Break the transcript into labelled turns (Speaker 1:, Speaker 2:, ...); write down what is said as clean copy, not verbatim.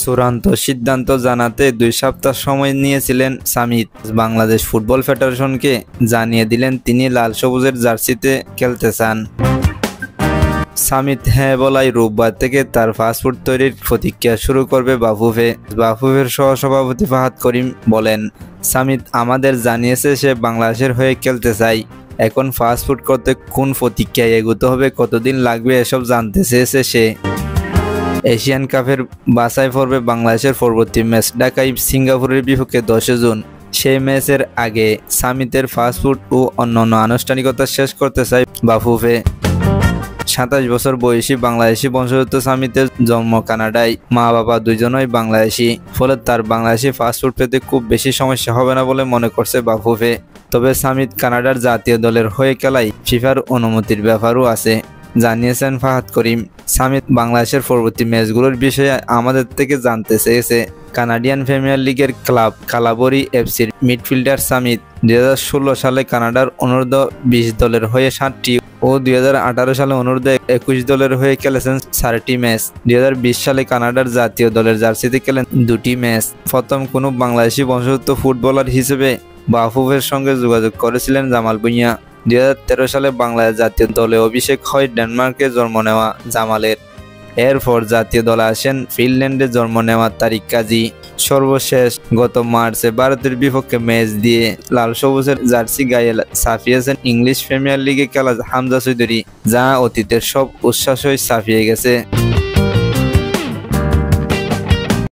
Speaker 1: চূড়ান্ত সিদ্ধান্ত জানাতে 2 সপ্তাহ সময় নিয়েছিলেন সামিত। বাংলাদেশ ফুটবল ফেডারেশনকে জানিয়ে দিলেন তিনি লাল সবুজের জার্সিতে খেলতে চান। সামিত হ্যাঁ বলাই রোববার থেকে তার পাসপোর্ট তৈরির প্রক্রিয়া শুরু করবে বাফুফে। বাফুফের সহসভাপতি ফাহাদ করিম বলেন, সামিত আমাদের জানিয়েছে সে বাংলাদেশের হয়ে খেলতে চায়। এখন পাসপোর্ট করতে কোন প্রক্রিয়ায় এগোতে হবে, কতদিন লাগবে এসব জানতে চেয়েছে সে। এশিয়ান কাপের বাছাই পর্বে বাংলাদেশের পরবর্তী ম্যাচ ঢাকায় সিঙ্গাপুরের বিপক্ষে 10 জুন। সেই ম্যাচের আগে সামিতের পাসপোর্ট ও অন্যান্য আনুষ্ঠানিকতা শেষ করতে চায় বাফুফে। 27 বছর বয়সী বাংলাদেশি বংশোদ্ভূত সামিতের জন্ম কানাডায়। মা বাবা দুজনই বাংলাদেশি, ফলে তার বাংলাদেশি পাসপোর্ট পেতে খুব বেশি সমস্যা হবে না বলে মনে করছে বাফুফে। তবে সামিত কানাডার জাতীয় দলের হয়ে খেলায় ফিফার অনুমতির ব্যাপারও আছে, জানিয়েছেন ফাহাদ করিম। সামিত বাংলাদেশের পরবর্তী ম্যাচগুলোর বিষয়ে আমাদের থেকে জানতে চেয়েছে। কানাডিয়ান প্রিমিয়ার লিগের ক্লাব কালাবরি এফসির মিডফিল্ডার সামিত 2016 সালে কানাডার অনূর্ধ্ব 20 দলের হয়ে 7টি ও 2018 সালে অনূর্ধ্ব 21 দলের হয়ে খেলেছেন 4টি ম্যাচ। 2020 সালে কানাডার জাতীয় দলের জার্সিতে খেলেন 2টি ম্যাচ। প্রথম কোনো বাংলাদেশি বংশোদ্ভূত ফুটবলার হিসেবে বাফুফের সঙ্গে যোগাযোগ করেছিলেন জামাল ভুঁইয়া। 2013 সালে বাংলাদেশ জাতীয় দলে অভিষেক হয় ডেনমার্কে জন্ম নেওয়া জামালের। এরপর জাতীয় দলে আসেন ফিনল্যান্ডে জন্ম নেওয়া তারিক কাজী। সর্বশেষ গত মার্চে ভারতের বিপক্ষে ম্যাচ দিয়ে লাল সবুজের জার্সি গায়ে ছাপিয়েছেন ইংলিশ প্রিমিয়ার লিগে খেলা হামজা চৌধুরী, যা অতীতের সব উচ্ছ্বাসই ছাপিয়ে গেছে।